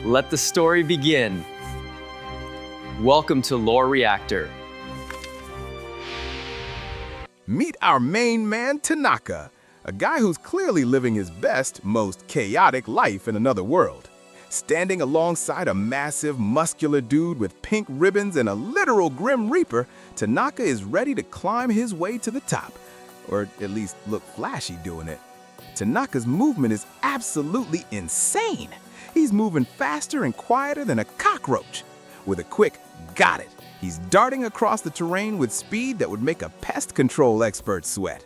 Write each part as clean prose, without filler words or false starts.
Let the story begin. Welcome to Lore Reactor. Meet our main man, Tanaka, a guy who's clearly living his best, most chaotic life in another world. Standing alongside a massive, muscular dude with pink ribbons and a literal Grim Reaper, Tanaka is ready to climb his way to the top, or at least look flashy doing it. Tanaka's movement is absolutely insane. He's moving faster and quieter than a cockroach. With a quick, got it, he's darting across the terrain with speed that would make a pest control expert sweat.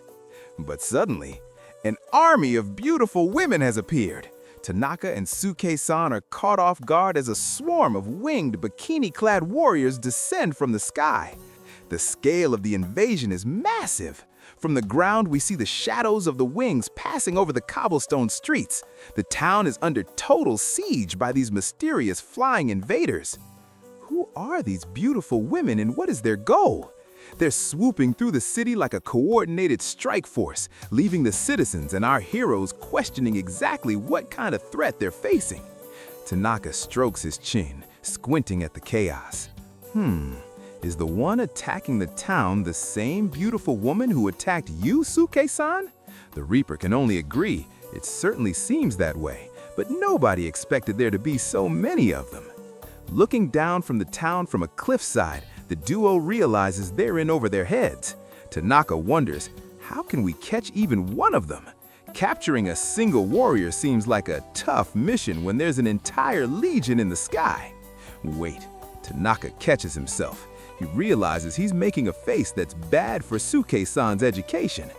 But suddenly, an army of beautiful women has appeared. Tanaka and Suke-san are caught off guard as a swarm of winged, bikini-clad warriors descend from the sky. The scale of the invasion is massive. From the ground, we see the shadows of the wings passing over the cobblestone streets. The town is under total siege by these mysterious flying invaders. Who are these beautiful women and what is their goal? They're swooping through the city like a coordinated strike force, leaving the citizens and our heroes questioning exactly what kind of threat they're facing. Tanaka strokes his chin, squinting at the chaos. Is the one attacking the town the same beautiful woman who attacked you, Suke-san? The Reaper can only agree. It certainly seems that way, but nobody expected there to be so many of them. Looking down from the town from a cliffside, the duo realizes they're in over their heads. Tanaka wonders, how can we catch even one of them? Capturing a single warrior seems like a tough mission when there's an entire legion in the sky. Wait, Tanaka catches himself. He realizes he's making a face that's bad for Suke-san's education.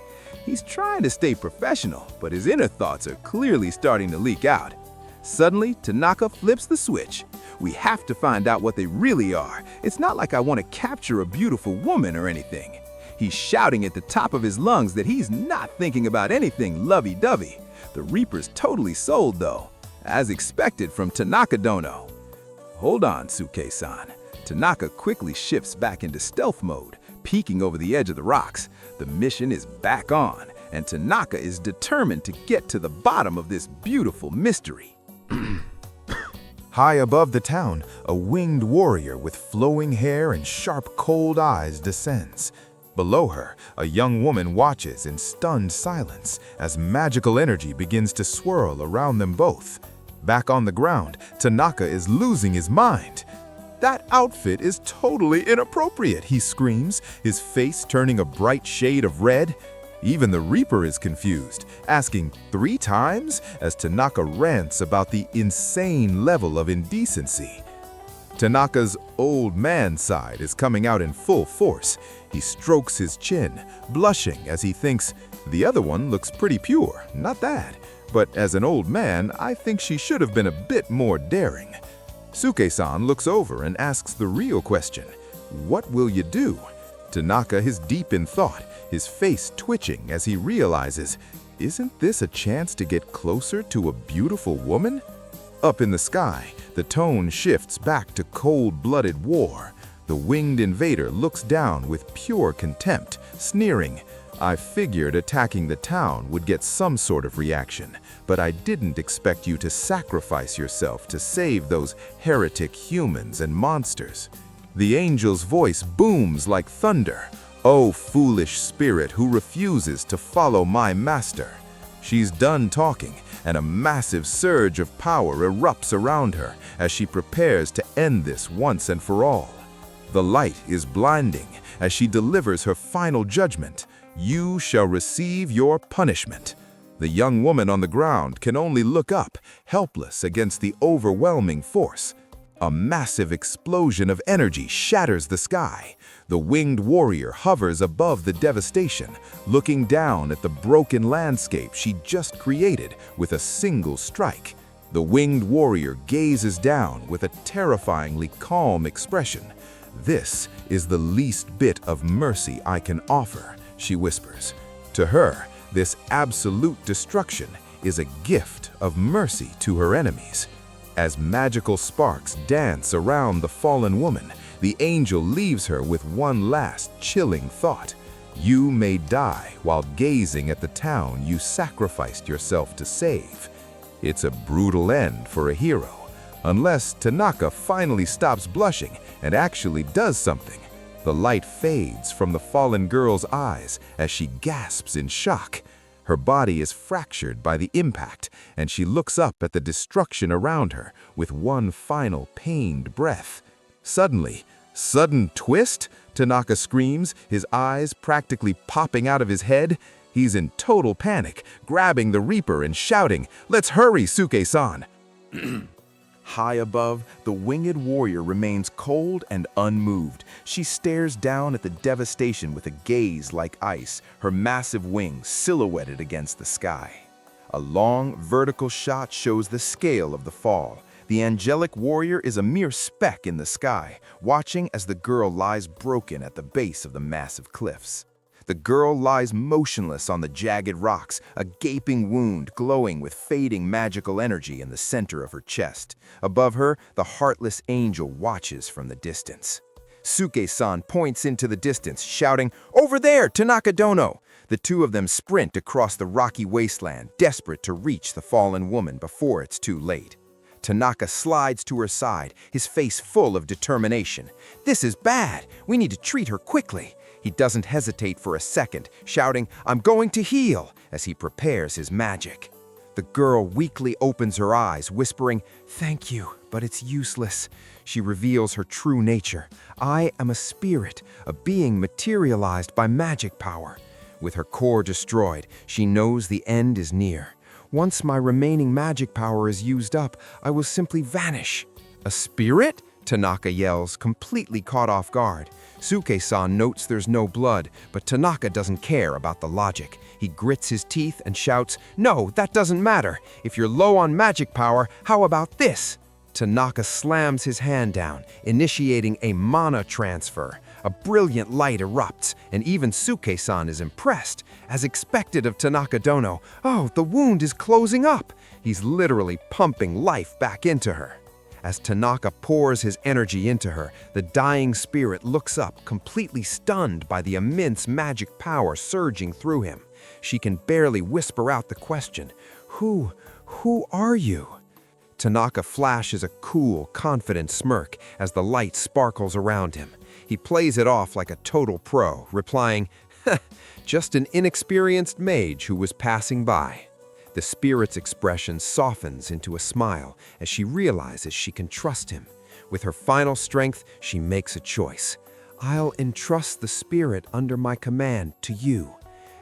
He's trying to stay professional, but his inner thoughts are clearly starting to leak out. Suddenly, Tanaka flips the switch. We have to find out what they really are. It's not like I want to capture a beautiful woman or anything. He's shouting at the top of his lungs that he's not thinking about anything lovey-dovey. The Reaper's totally sold, though, as expected from Tanaka Dono. Hold on, Suke-san. Tanaka quickly shifts back into stealth mode, peeking over the edge of the rocks. The mission is back on, and Tanaka is determined to get to the bottom of this beautiful mystery. High above the town, a winged warrior with flowing hair and sharp, cold eyes descends. Below her, a young woman watches in stunned silence as magical energy begins to swirl around them both. Back on the ground, Tanaka is losing his mind. "That outfit is totally inappropriate," he screams, his face turning a bright shade of red. Even the Reaper is confused, asking 3 times as Tanaka rants about the insane level of indecency. Tanaka's old man side is coming out in full force. He strokes his chin, blushing as he thinks, "The other one looks pretty pure, not that. But as an old man, I think she should have been a bit more daring." Suke-san looks over and asks the real question, "What will you do?" Tanaka is deep in thought, his face twitching as he realizes, isn't this a chance to get closer to a beautiful woman? Up in the sky, the tone shifts back to cold-blooded war. The winged invader looks down with pure contempt, sneering, "I figured attacking the town would get some sort of reaction, but I didn't expect you to sacrifice yourself to save those heretic humans and monsters." The angel's voice booms like thunder. "O foolish spirit who refuses to follow my master." She's done talking, and a massive surge of power erupts around her as she prepares to end this once and for all. The light is blinding as she delivers her final judgment. "You shall receive your punishment." The young woman on the ground can only look up, helpless against the overwhelming force. A massive explosion of energy shatters the sky. The winged warrior hovers above the devastation, looking down at the broken landscape she just created with a single strike. The winged warrior gazes down with a terrifyingly calm expression. "This is the least bit of mercy I can offer," she whispers. To her, this absolute destruction is a gift of mercy to her enemies. As magical sparks dance around the fallen woman, the angel leaves her with one last chilling thought. You may die while gazing at the town you sacrificed yourself to save. It's a brutal end for a hero, Unless Tanaka finally stops blushing and actually does something. The light fades from the fallen girl's eyes as she gasps in shock. Her body is fractured by the impact, and she looks up at the destruction around her with one final pained breath. Suddenly, sudden twist, Tanaka screams, his eyes practically popping out of his head. He's in total panic, grabbing the Reaper and shouting, "Let's hurry, Suke-san!" High above, the winged warrior remains cold and unmoved. She stares down at the devastation with a gaze like ice, her massive wings silhouetted against the sky. A long, vertical shot shows the scale of the fall. The angelic warrior is a mere speck in the sky, watching as the girl lies broken at the base of the massive cliffs. The girl lies motionless on the jagged rocks, a gaping wound glowing with fading magical energy in the center of her chest. Above her, the heartless angel watches from the distance. Suke-san points into the distance, shouting, "Over there, Tanaka Dono!" The two of them sprint across the rocky wasteland, desperate to reach the fallen woman before it's too late. Tanaka slides to her side, his face full of determination. "This is bad. We need to treat her quickly." He doesn't hesitate for a second, shouting, "I'm going to heal," as he prepares his magic. The girl weakly opens her eyes, whispering, "Thank you, but it's useless." She reveals her true nature. "I am a spirit, a being materialized by magic power." With her core destroyed, she knows the end is near. "Once my remaining magic power is used up, I will simply vanish." "A spirit?" Tanaka yells, completely caught off guard. Suke-san notes there's no blood, but Tanaka doesn't care about the logic. He grits his teeth and shouts, "No, that doesn't matter. If you're low on magic power, how about this?" Tanaka slams his hand down, initiating a mana transfer. A brilliant light erupts, and even Suke-san is impressed. As expected of Tanaka Dono, "Oh, the wound is closing up." He's literally pumping life back into her. As Tanaka pours his energy into her, the dying spirit looks up, completely stunned by the immense magic power surging through him. She can barely whisper out the question, Who are you?" Tanaka flashes a cool, confident smirk as the light sparkles around him. He plays it off like a total pro, replying, "Just an inexperienced mage who was passing by." The spirit's expression softens into a smile as she realizes she can trust him. With her final strength, she makes a choice. "I'll entrust the spirit under my command to you."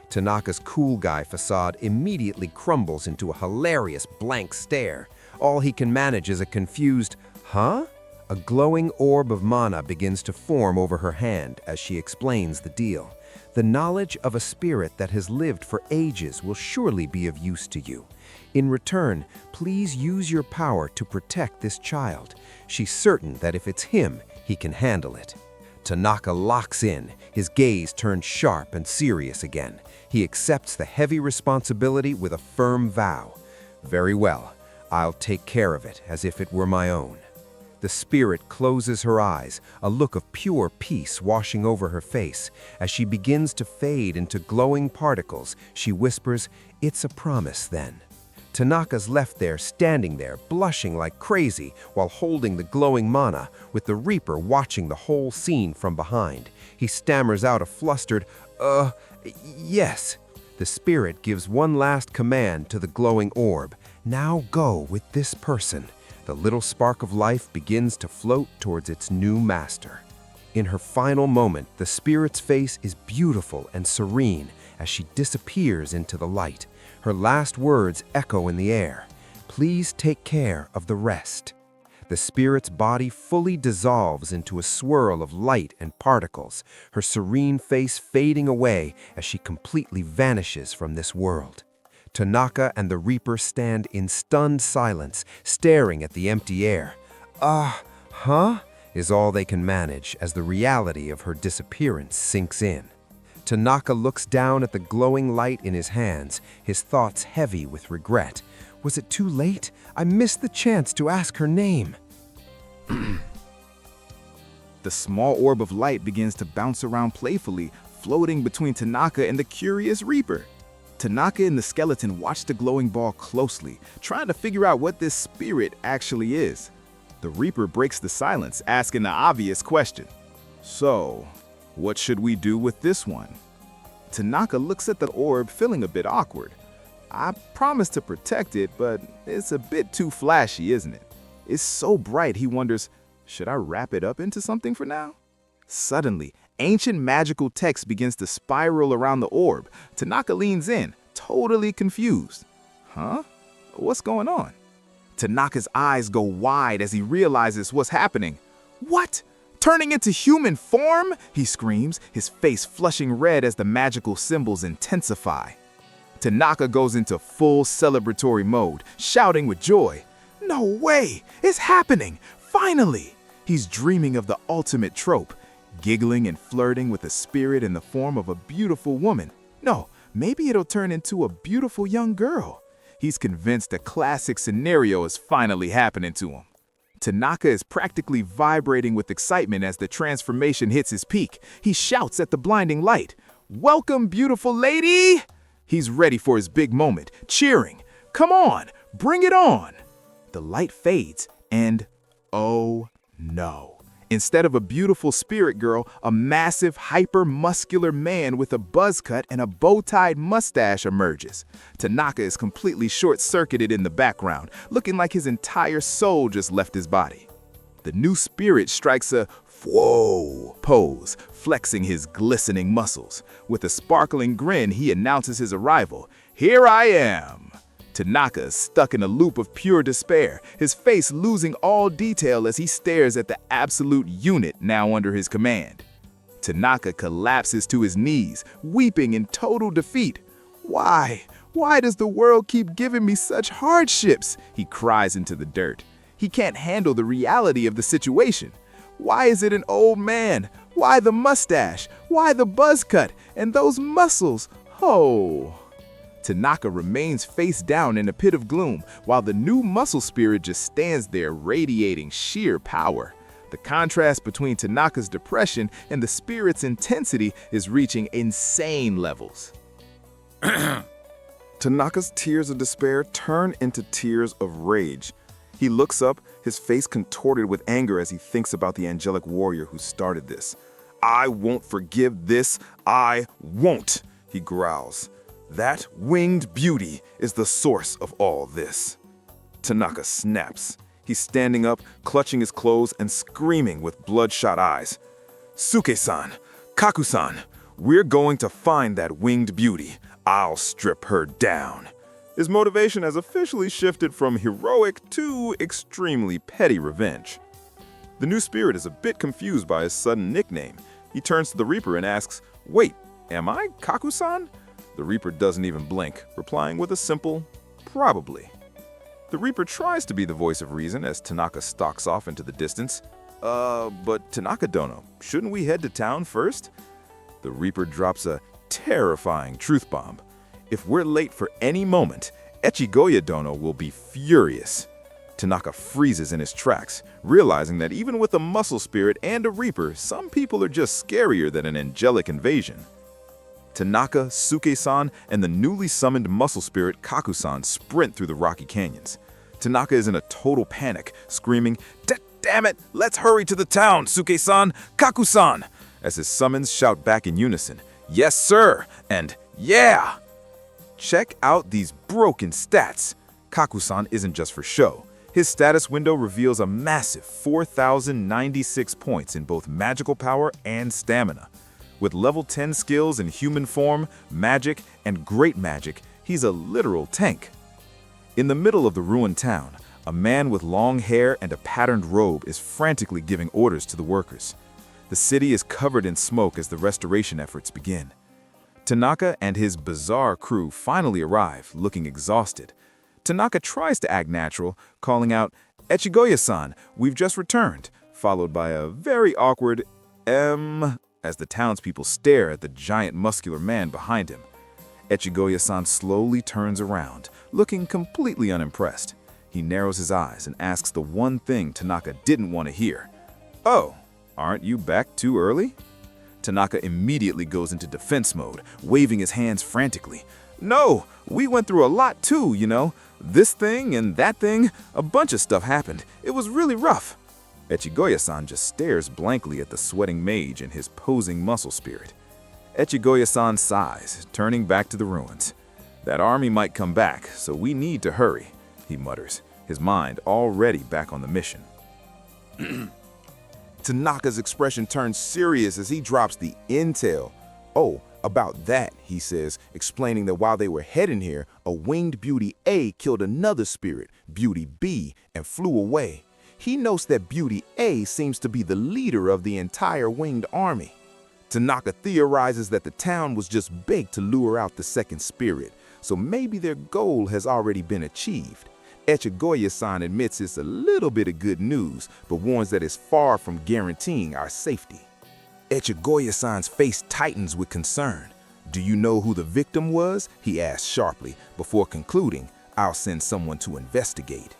Tanaka's cool guy facade immediately crumbles into a hilarious blank stare. All he can manage is a confused, "Huh?" A glowing orb of mana begins to form over her hand as she explains the deal. "The knowledge of a spirit that has lived for ages will surely be of use to you. In return, please use your power to protect this child. She's certain that if it's him, he can handle it." Tanaka locks in, his gaze turned sharp and serious again. He accepts the heavy responsibility with a firm vow. "Very well, I'll take care of it as if it were my own." The spirit closes her eyes, a look of pure peace washing over her face. As she begins to fade into glowing particles, she whispers, "It's a promise then." Tanaka's left there, standing there, blushing like crazy while holding the glowing mana, with the Reaper watching the whole scene from behind. He stammers out a flustered, yes." The spirit gives one last command to the glowing orb. "Now go with this person." The little spark of life begins to float towards its new master. In her final moment, the spirit's face is beautiful and serene as she disappears into the light. Her last words echo in the air. "Please take care of the rest." The spirit's body fully dissolves into a swirl of light and particles, her serene face fading away as she completely vanishes from this world. Tanaka and the Reaper stand in stunned silence, staring at the empty air. Huh? Is all they can manage as the reality of her disappearance sinks in. Tanaka looks down at the glowing light in his hands, his thoughts heavy with regret. Was it too late? I missed the chance to ask her name. The small orb of light begins to bounce around playfully, floating between Tanaka and the curious Reaper. Tanaka and the skeleton watch the glowing ball closely, trying to figure out what this spirit actually is. The Reaper breaks the silence, asking the obvious question. So, what should we do with this one? Tanaka looks at the orb, feeling a bit awkward. I promised to protect it, but it's a bit too flashy, isn't it? It's so bright, he wonders, should I wrap it up into something for now? Suddenly, ancient magical text begins to spiral around the orb. Tanaka leans in, totally confused. Huh? What's going on? Tanaka's eyes go wide as he realizes what's happening. What? Turning into human form? He screams, his face flushing red as the magical symbols intensify. Tanaka goes into full celebratory mode, shouting with joy. No way! It's happening! Finally! He's dreaming of the ultimate trope, giggling and flirting with a spirit in the form of a beautiful woman. No, maybe it'll turn into a beautiful young girl. He's convinced a classic scenario is finally happening to him. Tanaka is practically vibrating with excitement as the transformation hits his peak. He shouts at the blinding light, "Welcome, beautiful lady!" He's ready for his big moment, cheering. Come on, bring it on! The light fades, and oh no. Instead of a beautiful spirit girl, a massive, hyper-muscular man with a buzz cut and a bow-tied mustache emerges. Tanaka is completely short-circuited in the background, looking like his entire soul just left his body. The new spirit strikes a whoa pose, flexing his glistening muscles. With a sparkling grin, he announces his arrival. Here I am! Tanaka is stuck in a loop of pure despair, his face losing all detail as he stares at the absolute unit now under his command. Tanaka collapses to his knees, weeping in total defeat. Why? Why does the world keep giving me such hardships? He cries into the dirt. He can't handle the reality of the situation. Why is it an old man? Why the mustache? Why the buzz cut? And those muscles? Oh. Tanaka remains face down in a pit of gloom, while the new muscle spirit just stands there radiating sheer power. The contrast between Tanaka's depression and the spirit's intensity is reaching insane levels. Tanaka's tears of despair turn into tears of rage. He looks up, his face contorted with anger as he thinks about the angelic warrior who started this. I won't forgive this, I won't, he growls. That winged beauty is the source of all this. Tanaka snaps. He's standing up, clutching his clothes and screaming with bloodshot eyes. Suke-san, Kaku-san, we're going to find that winged beauty. I'll strip her down. His motivation has officially shifted from heroic to extremely petty revenge. The new spirit is a bit confused by his sudden nickname. He turns to the Reaper and asks, "Wait, am I Kaku-san?" The Reaper doesn't even blink, replying with a simple, probably. The Reaper tries to be the voice of reason as Tanaka stalks off into the distance. But Tanaka-dono, shouldn't we head to town first? The Reaper drops a terrifying truth bomb. If we're late for any moment, Echigoya-dono will be furious. Tanaka freezes in his tracks, realizing that even with a muscle spirit and a Reaper, some people are just scarier than an angelic invasion. Tanaka, Suke-san, and the newly summoned muscle spirit Kaku-san sprint through the rocky canyons. Tanaka is in a total panic, screaming, "Damn it! Let's hurry to the town, Suke-san! Kaku-san!" As his summons shout back in unison, "Yes, sir!" and "Yeah!" Check out these broken stats. Kaku-san isn't just for show. His status window reveals a massive 4,096 points in both magical power and stamina. With level 10 skills in human form, magic, and great magic, he's a literal tank. In the middle of the ruined town, a man with long hair and a patterned robe is frantically giving orders to the workers. The city is covered in smoke as the restoration efforts begin. Tanaka and his bizarre crew finally arrive, looking exhausted. Tanaka tries to act natural, calling out, "Echigoya-san, we've just returned," followed by a very awkward as the townspeople stare at the giant muscular man behind him. Echigoya-san slowly turns around, looking completely unimpressed. He narrows his eyes and asks the one thing Tanaka didn't want to hear. "Oh, aren't you back too early?" Tanaka immediately goes into defense mode, waving his hands frantically. "No, we went through a lot too, you know. This thing and that thing, a bunch of stuff happened. It was really rough. Echigoya-san just stares blankly at the sweating mage and his posing muscle spirit. Echigoya-san sighs, turning back to the ruins. That army might come back, so we need to hurry, he mutters, his mind already back on the mission. Tanaka's expression turns serious as he drops the intel. Oh, about that, he says, explaining that while they were heading here, a winged Beauty A killed another spirit, Beauty B, and flew away. He notes that Beauty A seems to be the leader of the entire winged army. Tanaka theorizes that the town was just baked to lure out the second spirit, so maybe their goal has already been achieved. Echigoya-san admits it's a little bit of good news, but warns that it's far from guaranteeing our safety. Echigoya-san's face tightens with concern. Do you know who the victim was? He asks sharply, before concluding, I'll send someone to investigate.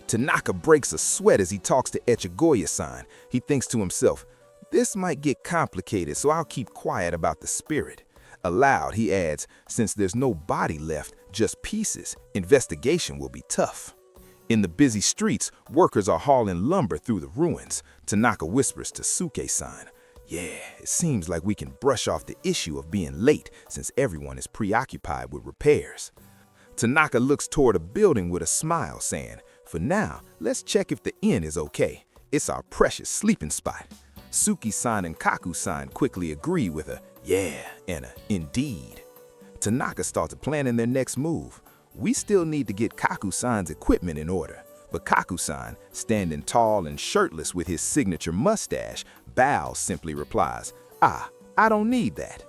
Tanaka breaks a sweat as he talks to Echigoya-san. He thinks to himself, this might get complicated, so I'll keep quiet about the spirit. Aloud, he adds, since there's no body left, just pieces, investigation will be tough. In the busy streets, workers are hauling lumber through the ruins. Tanaka whispers to Suke-san, yeah, it seems like we can brush off the issue of being late since everyone is preoccupied with repairs. Tanaka looks toward a building with a smile, saying, for now, let's check if the inn is okay. It's our precious sleeping spot. Suki-san and Kaku-san quickly agree with a yeah and a indeed. Tanaka starts planning their next move. We still need to get Kaku-san's equipment in order, but Kaku-san, standing tall and shirtless with his signature mustache, bows, simply replies, I don't need that.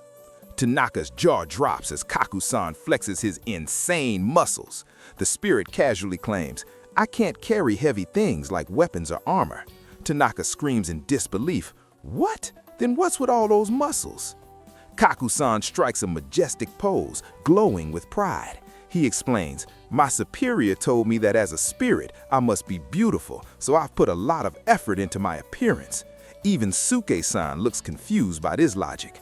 Tanaka's jaw drops as Kaku-san flexes his insane muscles. The spirit casually claims, I can't carry heavy things like weapons or armor. Tanaka screams in disbelief, what? Then what's with all those muscles? Kaku-san strikes a majestic pose, glowing with pride. He explains, my superior told me that as a spirit, I must be beautiful, so I've put a lot of effort into my appearance. Even Suke-san looks confused by this logic.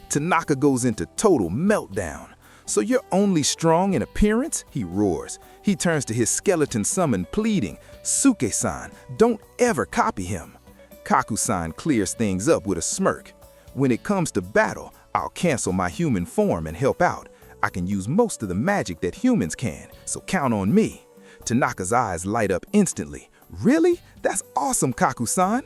Tanaka goes into total meltdown. So you're only strong in appearance? He roars. He turns to his skeleton summon, pleading, Suke-san, don't ever copy him. Kaku-san clears things up with a smirk. When it comes to battle, I'll cancel my human form and help out. I can use most of the magic that humans can, so count on me. Tanaka's eyes light up instantly. Really? That's awesome, Kaku-san.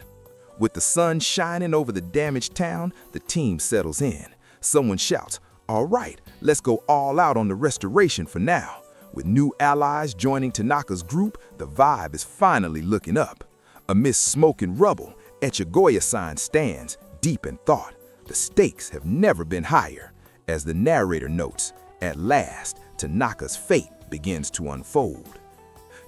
With the sun shining over the damaged town, the team settles in. Someone shouts, all right, let's go all out on the restoration for now. With new allies joining Tanaka's group, the vibe is finally looking up. Amidst smoke and rubble, Echigoya-san stands, deep in thought. The stakes have never been higher. As the narrator notes, at last, Tanaka's fate begins to unfold.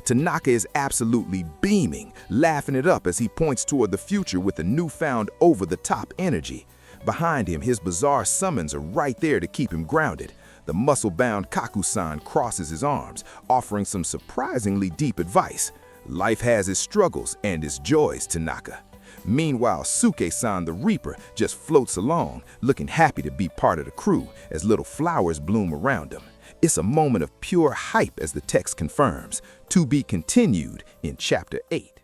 Tanaka is absolutely beaming, laughing it up as he points toward the future with a newfound over-the-top energy. Behind him, his bizarre summons are right there to keep him grounded. The muscle-bound Kaku-san crosses his arms, offering some surprisingly deep advice. Life has its struggles and its joys, Tanaka. Meanwhile, Suke-san the Reaper just floats along, looking happy to be part of the crew as little flowers bloom around him. It's a moment of pure hype as the text confirms, to be continued in Chapter 8.